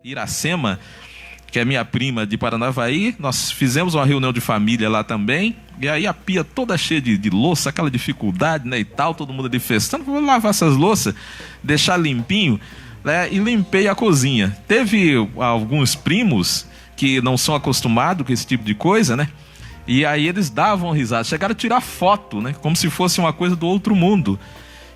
Iracema, que é minha prima de Paranavaí, nós fizemos uma reunião de família lá também, e aí a pia toda cheia de louça, aquela dificuldade, né, e tal, todo mundo ali festando, vou lavar essas louças, deixar limpinho, né, e limpei a cozinha. Teve alguns primos que não são acostumados com esse tipo de coisa, né, e aí eles davam risada, chegaram a tirar foto, né, como se fosse uma coisa do outro mundo.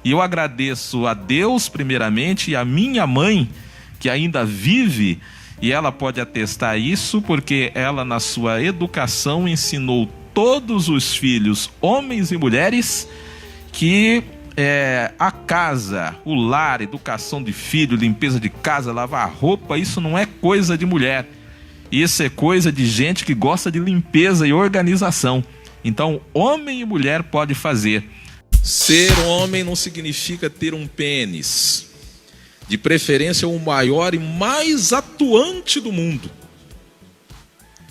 E eu agradeço a Deus primeiramente e a minha mãe, que ainda vive, e ela pode atestar isso, porque ela na sua educação ensinou todos os filhos, homens e mulheres, que a casa, o lar, educação de filho, limpeza de casa, lavar roupa, isso não é coisa de mulher, isso é coisa de gente que gosta de limpeza e organização. Então homem e mulher pode fazer. Ser homem não significa ter um pênis, de preferência o maior e mais atuante do mundo.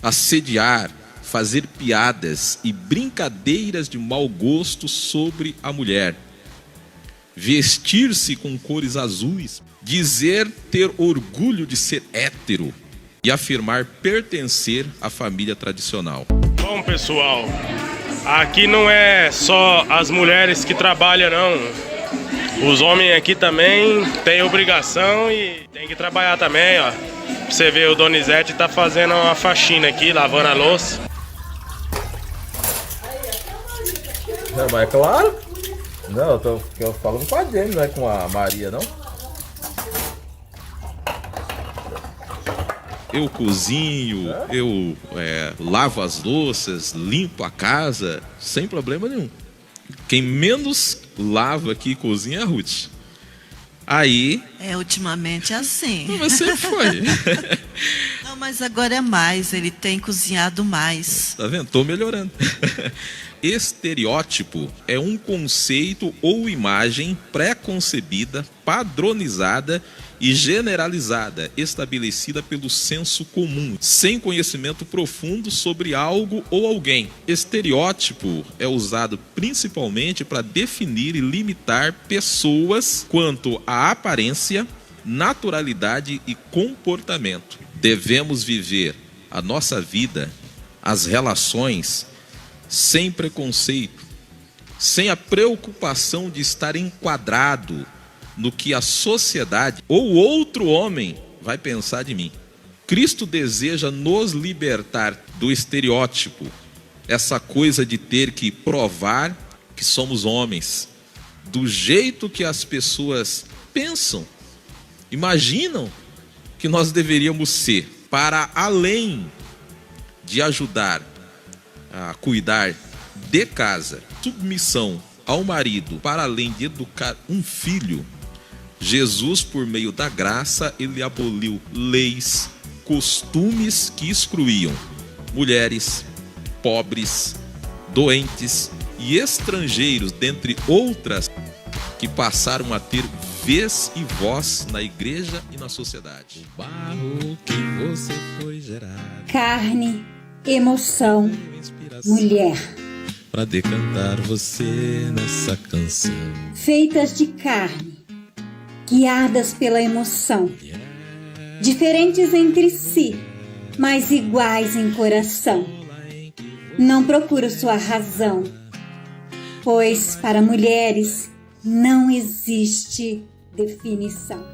Assediar, fazer piadas e brincadeiras de mau gosto sobre a mulher. Vestir-se com cores azuis. Dizer ter orgulho de ser hétero. E afirmar pertencer à família tradicional. Bom, pessoal, aqui não é só as mulheres que trabalham, não. Os homens aqui também têm obrigação e tem que trabalhar também, ó. Pra você ver, o Donizete tá fazendo uma faxina aqui, lavando a louça. Não, mas é claro. Não, eu falando com a Jenny, não é com a Maria, não? Eu cozinho, eu lavo as louças, limpo a casa, sem problema nenhum. Quem menos lava aqui e cozinha é a Ruth. Aí... ultimamente é assim. Não, mas sempre foi. Não, mas agora é mais, ele tem cozinhado mais. Tá vendo? Tô melhorando. Estereótipo é um conceito ou imagem pré-concebida, padronizada e generalizada, estabelecida pelo senso comum, sem conhecimento profundo sobre algo ou alguém. Estereótipo é usado principalmente para definir e limitar pessoas quanto à aparência, naturalidade e comportamento. Devemos viver a nossa vida, as relações, sem preconceito, sem a preocupação de estar enquadrado no que a sociedade ou outro homem vai pensar de mim. Cristo deseja nos libertar do estereótipo, essa coisa de ter que provar que somos homens, do jeito que as pessoas pensam, imaginam que nós deveríamos ser, para além de ajudar a cuidar de casa, submissão ao marido, para além de educar um filho. Jesus, por meio da graça, ele aboliu leis, costumes que excluíam mulheres, pobres, doentes e estrangeiros, dentre outras, que passaram a ter vez e voz na igreja e na sociedade. O barro que você foi gerar. Carne, emoção, mulher. Para decantar você nessa canção. Feitas de carne, guiadas pela emoção, diferentes entre si, mas iguais em coração. Não procuro sua razão, pois para mulheres não existe definição.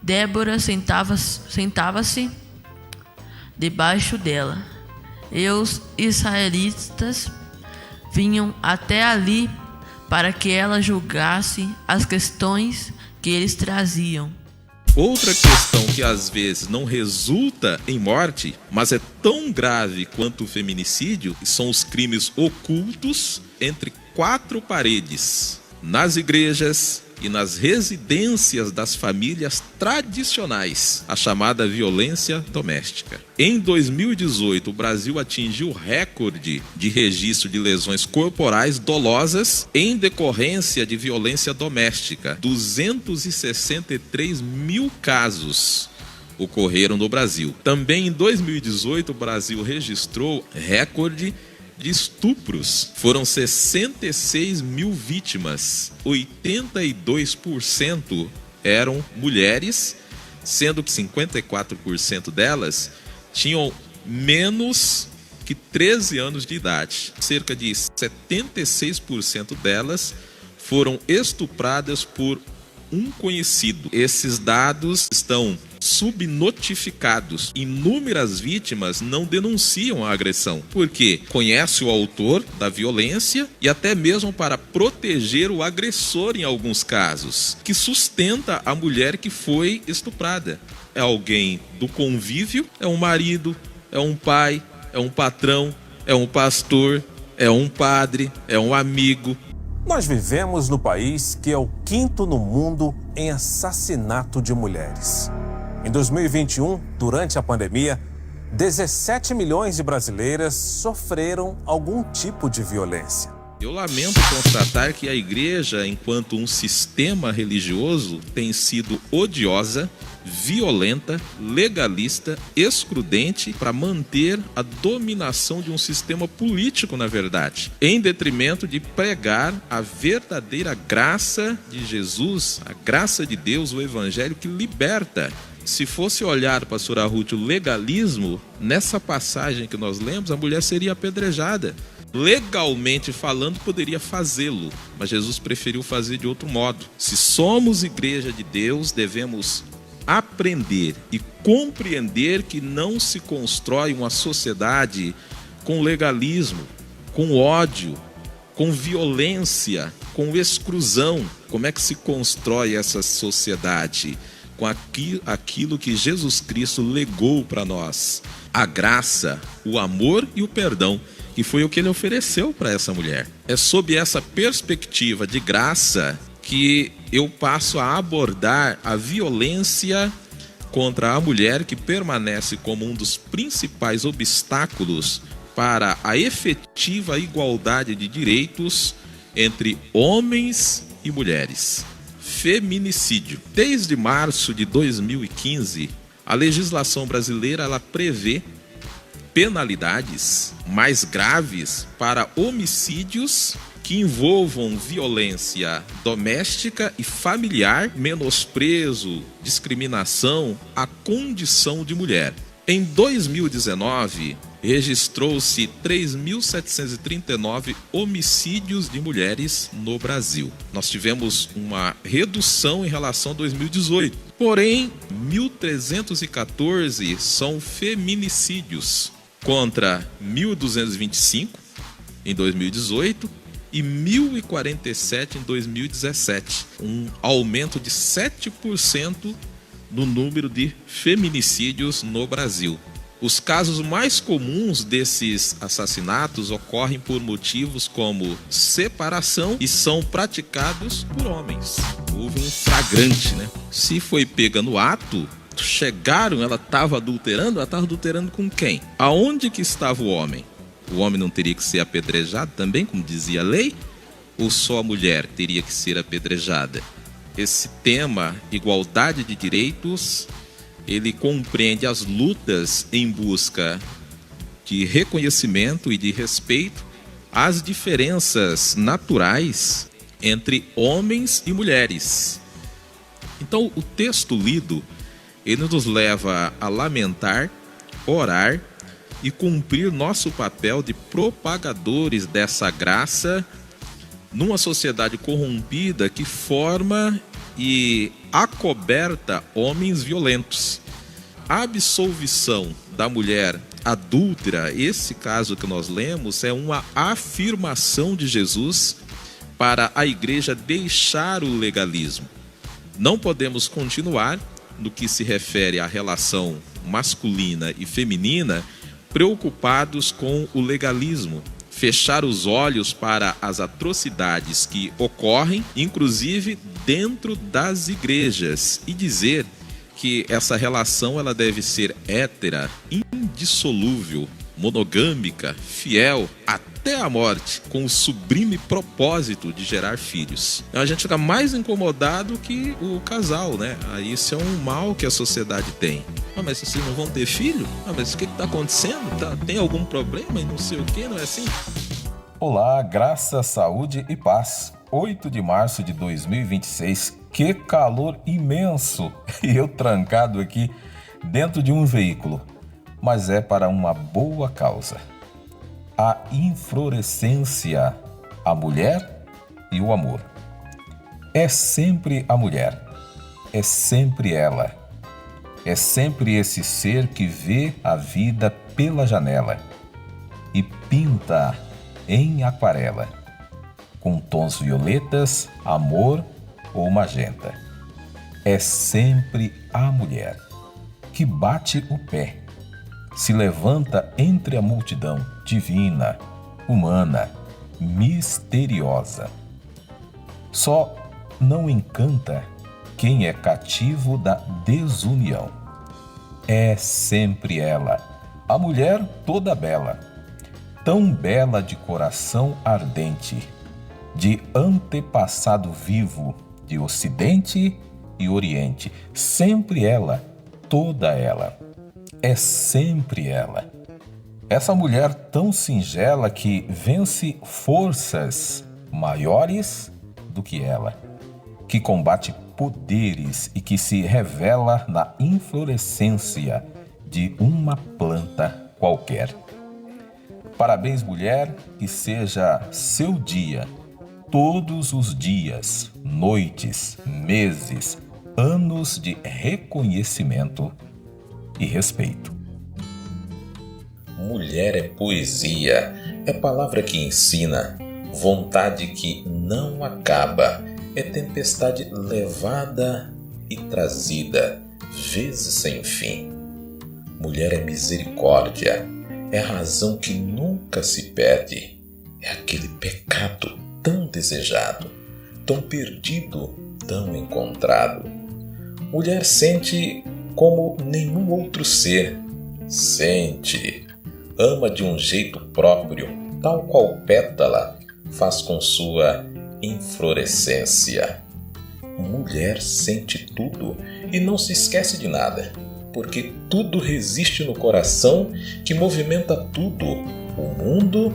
Débora sentava-se debaixo dela, e os israelitas vinham até ali para que ela julgasse as questões que eles traziam. Outra questão que às vezes não resulta em morte, mas é tão grave quanto o feminicídio, são os crimes ocultos entre quatro paredes, nas igrejas e nas residências das famílias tradicionais, a chamada violência doméstica. Em 2018, o Brasil atingiu o recorde de registro de lesões corporais dolosas em decorrência de violência doméstica. 263 mil casos ocorreram no Brasil. Também em 2018, o Brasil registrou recorde de estupros. Foram 66 mil vítimas, 82% eram mulheres, sendo que 54% delas tinham menos que 13 anos de idade. Cerca de 76% delas foram estupradas por um conhecido. Esses dados estão subnotificados. Inúmeras vítimas não denunciam a agressão, porque conhece o autor da violência e até mesmo para proteger o agressor em alguns casos, que sustenta a mulher que foi estuprada. É alguém do convívio, é um marido, é um pai, é um patrão, é um pastor, é um padre, é um amigo. Nós vivemos no país que é o 5º no mundo em assassinato de mulheres. Em 2021, durante a pandemia, 17 milhões de brasileiras sofreram algum tipo de violência. Eu lamento constatar que a igreja, enquanto um sistema religioso, tem sido odiosa, violenta, legalista, excludente para manter a dominação de um sistema político, na verdade, em detrimento de pregar a verdadeira graça de Jesus, a graça de Deus, o evangelho que liberta. Se fosse olhar, pastora Ruth, o legalismo, nessa passagem que nós lemos, a mulher seria apedrejada. Legalmente falando, poderia fazê-lo, mas Jesus preferiu fazer de outro modo. Se somos igreja de Deus, devemos aprender e compreender que não se constrói uma sociedade com legalismo, com ódio, com violência, com exclusão. Como é que se constrói essa sociedade? Com aquilo que Jesus Cristo legou para nós. A graça, o amor e o perdão, que foi o que ele ofereceu para essa mulher. É sob essa perspectiva de graça que eu passo a abordar a violência contra a mulher, que permanece como um dos principais obstáculos para a efetiva igualdade de direitos entre homens e mulheres. Feminicídio. Desde março de 2015, a legislação brasileira ela prevê penalidades mais graves para homicídios que envolvam violência doméstica e familiar, menosprezo, discriminação à condição de mulher. Em 2019, registrou-se 3.739 homicídios de mulheres no Brasil. Nós tivemos uma redução em relação a 2018. Porém, 1.314 são feminicídios, contra 1.225 em 2018 e 1.047 em 2017. Um aumento de 7% no número de feminicídios no Brasil. Os casos mais comuns desses assassinatos ocorrem por motivos como separação e são praticados por homens. Houve um flagrante, né? Se foi pega no ato, chegaram, ela estava adulterando com quem? Aonde que estava o homem? O homem não teria que ser apedrejado também, como dizia a lei? Ou só a mulher teria que ser apedrejada? Esse tema, igualdade de direitos, ele compreende as lutas em busca de reconhecimento e de respeito às diferenças naturais entre homens e mulheres. Então, o texto lido, ele nos leva a lamentar, orar e cumprir nosso papel de propagadores dessa graça numa sociedade corrompida que forma e acoberta homens violentos. A absolvição da mulher adúltera, esse caso que nós lemos, é uma afirmação de Jesus para a igreja deixar o legalismo. Não podemos continuar, no que se refere à relação masculina e feminina, preocupados com o legalismo, fechar os olhos para as atrocidades que ocorrem, inclusive dentro das igrejas, e dizer que essa relação ela deve ser hétera, indissolúvel, monogâmica, fiel até a morte, com o sublime propósito de gerar filhos. A gente fica mais incomodado que o casal, né? Isso é um mal que a sociedade tem. Mas vocês não vão ter filho? Mas o que está acontecendo? Tem algum problema e não sei o que, não é assim? Olá, graça, saúde e paz. 8 de março de 2026. Que calor imenso! E eu trancado aqui dentro de um veículo. Mas é para uma boa causa. A inflorescência, a mulher e o amor. É sempre a mulher. É sempre ela. É sempre esse ser que vê a vida pela janela e pinta em aquarela, com tons violetas, amor ou magenta. É sempre a mulher que bate o pé, se levanta entre a multidão divina, humana, misteriosa. Só não encanta quem é cativo da desunião. É sempre ela, a mulher toda bela, tão bela de coração ardente, de antepassado vivo, de Ocidente e Oriente. Sempre ela, toda ela, é sempre ela. Essa mulher tão singela que vence forças maiores do que ela, que combate poderes e que se revela na inflorescência de uma planta qualquer. Parabéns, mulher, que seja seu dia, todos os dias, noites, meses, anos de reconhecimento e respeito. Mulher é poesia, é palavra que ensina, vontade que não acaba, é tempestade levada e trazida, vezes sem fim. Mulher é misericórdia, é razão que nunca se perde, é aquele pecado tão desejado, tão perdido, tão encontrado. Mulher sente como nenhum outro ser, sente, ama de um jeito próprio, tal qual pétala faz com sua inflorescência. Mulher sente tudo e não se esquece de nada, porque tudo resiste no coração que movimenta tudo, o mundo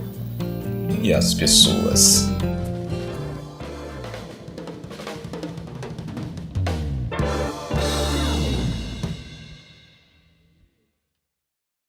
e as pessoas.